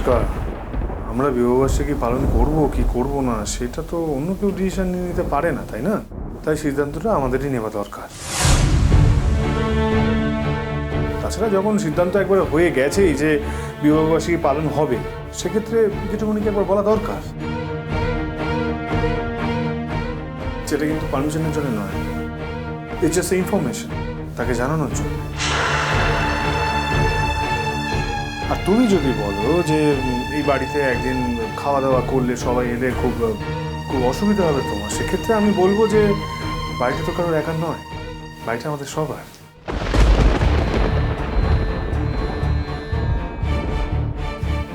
ছোটকা, আমরা বিবাহবার্ষিকী পালন করব কি করব না সেটা তো অন্য কেউ ডিসিশন নিয়ে নিতে পারে না, তাই না? তাই সিদ্ধান্তটা আমাদেরই নেওয়া দরকার। তাছাড়া যখন সিদ্ধান্ত একবার হয়ে গেছেই যে বিবাহবার্ষিকী পালন হবে, সেক্ষেত্রে জেঠুমনিকে একবার বলা দরকার। সেটা কিন্তু পারমিশনের জন্য নয়, ইটস জাস্ট ইনফরমেশন, তাকে জানানোর জন্য। আর তুমি যদি বলো যে এই বাড়িতে একদিন খাওয়া দাওয়া করলে সবাই এলে খুব খুব অসুবিধা হবে তোমার, সেক্ষেত্রে আমি বলবো যে বাড়িটা তো কারোর একার নয়, বাড়িটা আমাদের সবার।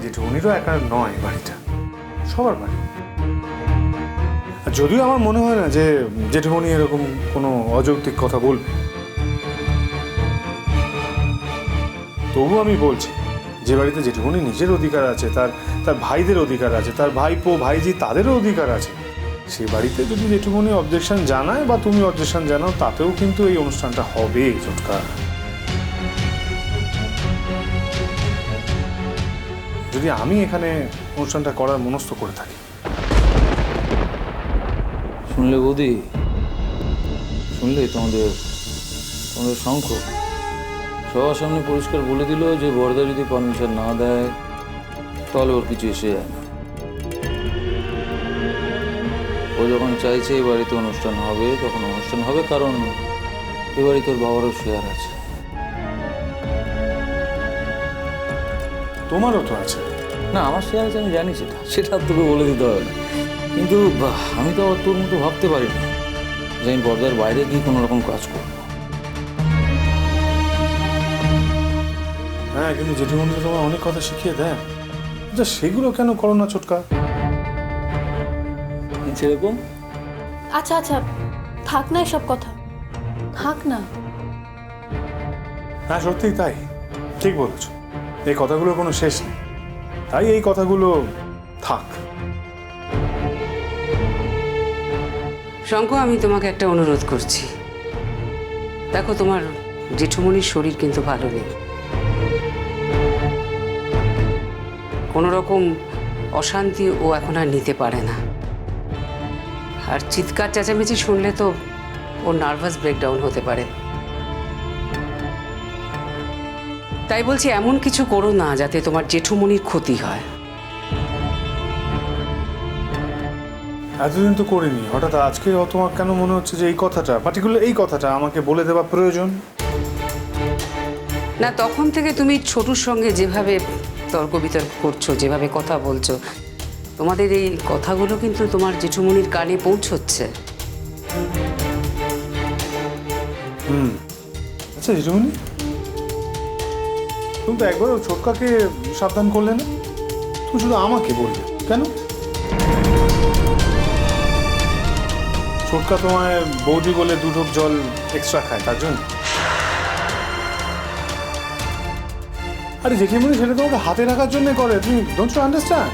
জেঠুমনিরও একার নয়, বাড়িটা সবার বাড়ি। আর যদিও আমার মনে হয় না যে জেঠুমনি এরকম কোনো অযৌক্তিক কথা বলবে, তবু আমি বলছি যে বাড়িতে জেঠুমনি নিজের অধিকার আছে, তার তার ভাইদের অধিকার আছে, তার ভাইপো ভাইজি তাদেরও অধিকার আছে, সেই বাড়িতে যদি জেঠুমনি অবজেকশন জানায় বা তুমি অবজেকশন জানাও, তাতেও কিন্তু এই অনুষ্ঠানটা হবে ছোটকা। যদি আমি এখানে অনুষ্ঠানটা করার মনস্থ করে থাকি। শুনলে বৌদি, শুনলে তোমাদের শঙ্খ সবার সামনে পরিষ্কার বলে দিল যে বড়দা যদি পারমিশন না দেয় তাহলে ওর কিছু এসে যায় না। ও যখন চাইছে এই বাড়িতে অনুষ্ঠান হবে তখন অনুষ্ঠান হবে, কারণ এ বাড়িতে ওর বাবারও শেয়ার আছে। তোমারও তো আছে। না, আমার শেয়ার আছে, আমি জানি সেটা তোকে বলে দিতে হবে না, কিন্তু আমি তো তোর মতো ভাবতে পারি না যে আমি পর্দার বাইরে গিয়ে কোনো রকম কাজ করবো। হ্যাঁ, কিন্তু জেঠুমনি তো তোমার অনেক কথা শিখিয়ে দেন, আচ্ছা সেগুলো কেন করো না ছোটকা? সেরকম আচ্ছা আচ্ছা, থাক না এসব কথা, থাক না। হ্যাঁ সত্যিই তাই, ঠিক বলেছ, এই কথাগুলোর কোনো শেষ নেই, তাই এই কথাগুলো থাক। শঙ্খ, আমি তোমাকে একটা অনুরোধ করছি। দেখো, তোমার জেঠুমনির শরীর কিন্তু ভালো নেই, কোনো রকম অশান্তি ও এখন আর নিতে পারে না, আর চিৎকার চেঁচামেচি শুনলে তো ওর নার্ভাস ব্রেকডাউন হতে পারে। তাই বলছি, এমন কিছু করো না যাতে তোমার জেঠুমনির ক্ষতি হয়। এতদিন তো করিনি, হঠাৎ আজকে তোমার কেন মনে হচ্ছে যে এই কথাটা, পার্টিকুলার এই কথাটা আমাকে বলে দেওয়া প্রয়োজন? না, তখন থেকে তুমি ছোটুর সঙ্গে যেভাবে তর্ক বিতর্ক করছো, যেভাবে কথা বলছো, তোমাদের এই কথাগুলো কিন্তু তোমার জেঠুমনির কানে পৌঁছচ্ছে। আচ্ছা জেঠুমনি, তুমি তো একবারও ছোটকাকে সাবধান করলে না, তুমি শুধু আমাকে বললে কেন? ছোটকা তোমায় বৌদি বলে 2 ঢোক জল এক্সট্রা খায় তার জন্য? আরে জেঠিমনি সেটা তোমাকে হাতে রাখার জন্য করে, তুমি ডোন্ট ইউ আন্ডারস্ট্যান্ড?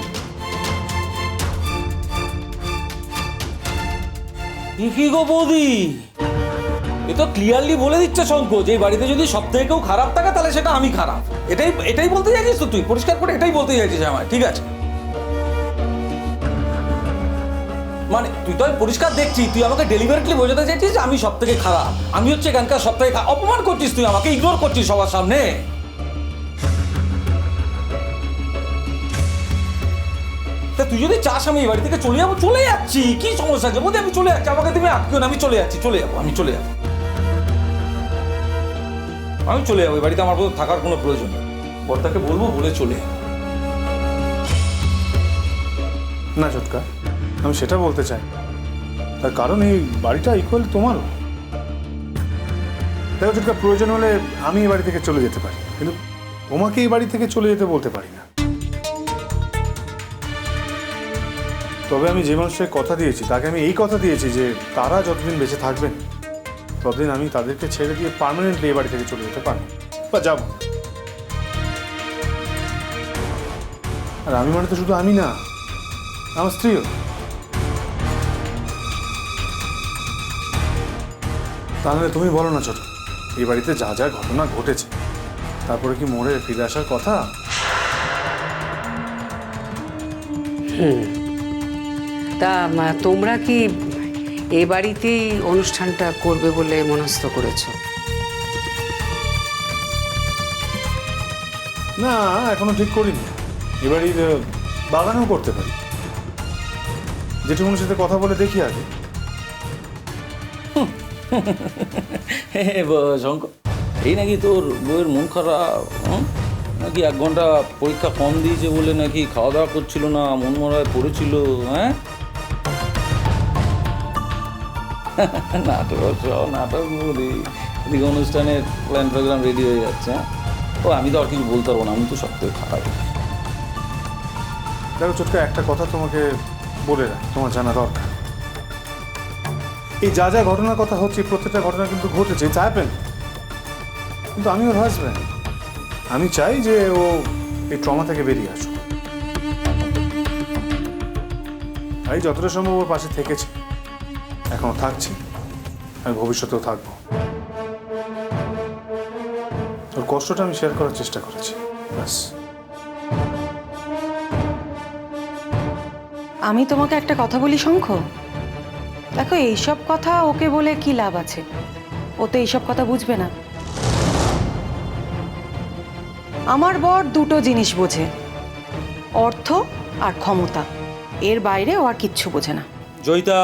কি গো বৌদি, এ তো ক্লিয়ারলি বলে দিচ্ছে শঙ্খ যে এই বাড়িতে যদি সব থেকে কেউ খারাপ থাকে তাহলে সেটা আমি খারাপ। এটাই বলতে চাইছিস তো তুই, পরিষ্কার করে এটাই বলতে চাইছিস আমায়, ঠিক আছে? মানে তুই তো আমি পরিষ্কার দেখছি, তুই আমাকে ডেলিভারেটলি বোঝাতে চাইছিস যে আমি সব থেকে খারাপ, আমি হচ্ছে এখানকার সব থেকে অপমান করছিস, তুই আমাকে ইগনোর করছিস সবার সামনে। তা তুই যদি চাস আমি এই বাড়ি থেকে চলে যাবো, চলে যাচ্ছি, কি সমস্যা আছে? বলতে আমি চলে যাচ্ছি, আমাকে তুমি আটকিও না, আমি চলে যাচ্ছি, চলে যাবো, আমি চলে যাবো, আমি চলে যাবো, এই বাড়িতে আমার থাকার কোনো প্রয়োজন নেই। বর্তাকে বলবো, বলে চলে যাবো। না ছোটকা, আমি সেটা বলতে চাই, তার কারণ এই বাড়িটা ইকুয়াল তোমারও। দেখো ছোটকা, প্রয়োজন হলে আমি এই বাড়ি থেকে চলে যেতে পারি, কিন্তু তোমাকে এই বাড়ি থেকে চলে যেতে বলতে পারি না। তবে আমি যে মানুষের কথা দিয়েছি তাকে আমি এই কথা দিয়েছি যে তারা যতদিন বেঁচে থাকবেন ততদিন আমি তাদেরকে ছেড়ে দিয়ে পার্মানেন্টলি এই বাড়ি থেকে চলে যেতে পারবো বা যাব। আর আমি মানে তো শুধু আমি না, আমার স্ত্রীও। তাহলে তুমি বলো না ছোট, এই বাড়িতে যা যা ঘটনা ঘটেছে তারপরে কি মোড়ে ফিরে আসার কথা? তা তোমরা কি এ বাড়িতেই অনুষ্ঠানটা করবে বলে মনস্থ করেছো? না, এখনো ঠিক করিনি। এবারই বাগানেও করতে পারি। জেঠুমনির সাথে কথা বলে দেখি আগে। শঙ্কর, এই নাকি তোর বউয়ের মন খারাপ? নাকি 1 ঘন্টা পরীক্ষা কম দিয়েছে বলে নাকি খাওয়া দাওয়া করছিল না, মন মরায় পড়েছিল? হ্যাঁ, নাটক নাটক বলি, এদিকে অনুষ্ঠানের প্ল্যান প্রোগ্রাম রেডি হয়ে যাচ্ছে। হ্যাঁ, ও আমি তো আর কিছু বলতে পারবো না, আমি তো সবথেকে খারাপ। দেখো ছোটকা, একটা কথা তোমাকে বলে রাখ, তোমার জানা দরকার। এই যা যা ঘটনার কথা হচ্ছে, প্রত্যেকটা ঘটনা কিন্তু ঘটেছে, ইটস হ্যাপেন। কিন্তু আমি ওর হাজব্যান্ড, আমি চাই যে ও এই ট্রমা থেকে বেরিয়ে আসুক। আমি যতটা সম্ভব ওর পাশে থেকেছি, এখনো থাকছি, আমি ভবিষ্যতেও থাকবো। ওর কষ্টটা আমি শেয়ার করার চেষ্টা করেছি, ব্যাস। আমি তোমাকে একটা কথা বলি শঙ্খ, দেখো এইসব কথা ওকে বলে কি লাভ আছে? ও তো এইসব কথা বুঝবে না। আমার বর 2টো জিনিস বোঝে, অর্থ আর ক্ষমতা। এর বাইরে ও আর কিচ্ছু বোঝে না। জয়িতা,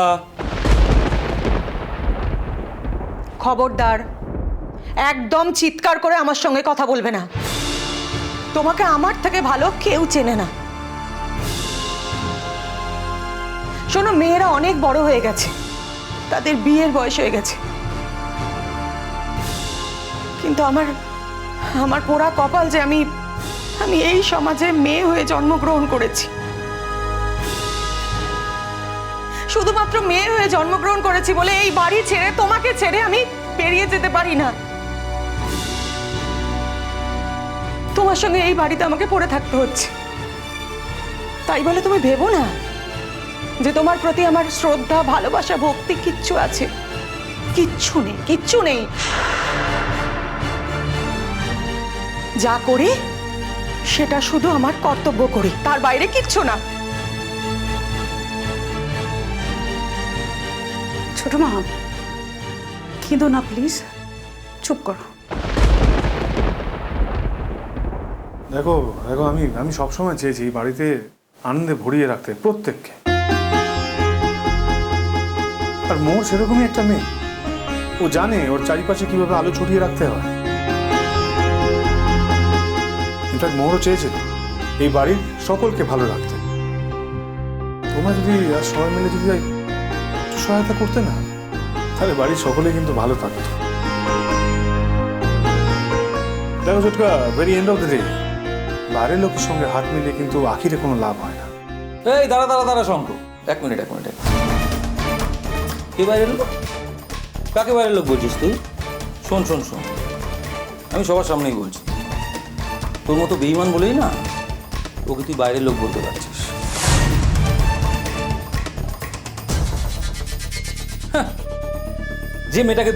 খবরদার, একদম চিৎকার করে আমার সঙ্গে কথা বলবে না। তোমাকে আমার থেকে ভালো কেউ চেনে না। শোনো, মেয়েরা অনেক বড় হয়ে গেছে, তাদের বিয়ের বয়স হয়ে গেছে, কিন্তু আমার পোড়া কপাল যে আমি এই সমাজে মেয়ে হয়ে জন্মগ্রহণ করেছি। শুধুমাত্র মেয়ে হয়ে জন্মগ্রহণ করেছি বলে এই বাড়ি ছেড়ে, তোমাকে ছেড়ে আমি বেরিয়ে যেতে পারি না। তোমার সঙ্গে এই বাড়িতে আমাকে পড়ে থাকতে হচ্ছে। তাই বলে তুমি ভেবো না যে তোমার প্রতি আমার শ্রদ্ধা, ভালোবাসা, ভক্তি কিচ্ছু আছে। কিচ্ছু নেই, কিচ্ছু নেই। যা করি সেটা শুধু আমার কর্তব্য করি, তার বাইরে কিচ্ছু না। ছোট মা, কেঁদো না প্লিজ, চুপ করো। দেখো দেখো, আমি সবসময় চেয়েছি এই বাড়িতে আনন্দে ভরিয়ে রাখতে প্রত্যেককে। আর মোর সেরকমই একটা মেয়ে, ও জানে ওর চারিপাশে কিভাবে আলো ছড়িয়ে রাখতে হয়। ইনফ্যাক্ট মোরও চেয়েছিল এই বাড়ির সকলকে ভালো রাখতে। তোমরা যদি সবাই মিলে যদি একটু সহায়তা করতে না, তাহলে বাড়ির সকলে কিন্তু ভালো থাকতো। দেখো ছোটকা, very end of the day বাইরের লোকের সঙ্গে হাত মিলিয়ে কিন্তু আখিরে কোনো লাভ হয় না। এই দাঁড়া দাঁড়া দাঁড়া শঙ্খ, এক মিনিট। কে বাইরের লোক? কাকে বাইরের লোক বলছিস তুই? শোন, আমি সবার সামনেই বলছি, তোর মতো বেঈমান বলেই না ওকে তুই বাইরের লোক বলতে পারছিস। হ্যাঁ, যে মেয়েটাকে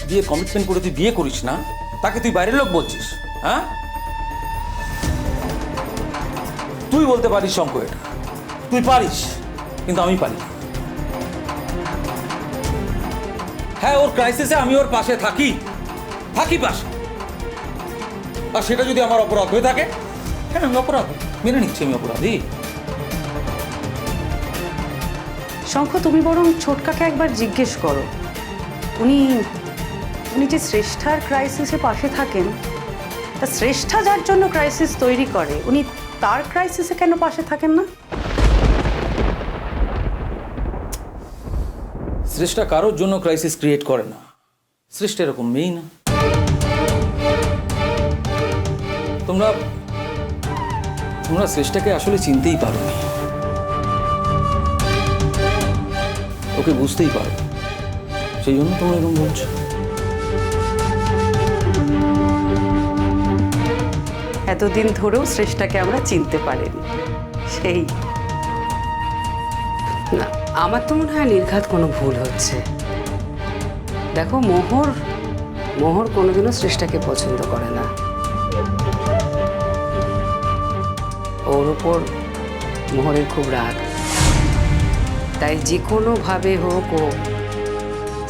বিয়ে কমিটমেন্ট করে তুই বিয়ে করিস না, তাকে তুই বাইরের লোক বলছিস? হ্যাঁ, তুই বলতে পারিস শঙ্খ, এটা তুই পারিস, কিন্তু আমি পারি না। হ্যাঁ, ওর ক্রাইসিসে আমি ওর পাশে থাকি পাশে। আর সেটা যদি আমার অপরাধ হয়ে থাকে, হ্যাঁ আমি অপরাধী, মেনে নিচ্ছি আমি অপরাধী। শঙ্খ, তুমি বরং ছোটকাকে একবার জিজ্ঞেস করো, উনি যে শ্রেষ্ঠার ক্রাইসিসে পাশে থাকেন, তা শ্রেষ্ঠা যার জন্য ক্রাইসিস তৈরি করে, উনি তার ক্রাইসিসে কেন পাশে থাকেন না? শ্রেষ্ঠা কারোর জন্য ক্রাইসিস ক্রিয়েট করে না, শ্রেষ্ঠা এরকম মেয়েই না। তোমরা শ্রেষ্ঠাকে আসলে চিনতেই পারোনি, ওকে বুঝতেই পারো, সেই জন্য তোমরা এরকম বলছো। এতদিন ধরেও শ্রেষ্ঠাকে আমরা চিনতে পারিনি, সেই না, আমার তো মনে হয় নির্ঘাত কোনো ভুল হচ্ছে। দেখো, মোহর কোনোদিনও শ্রেষ্ঠাকে পছন্দ করে না। ওর উপর মোহরের খুব রাগ, তাই যে কোনোভাবে হোক ও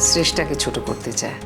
শ্রেষ্ঠাকে ছোট করতে চায়।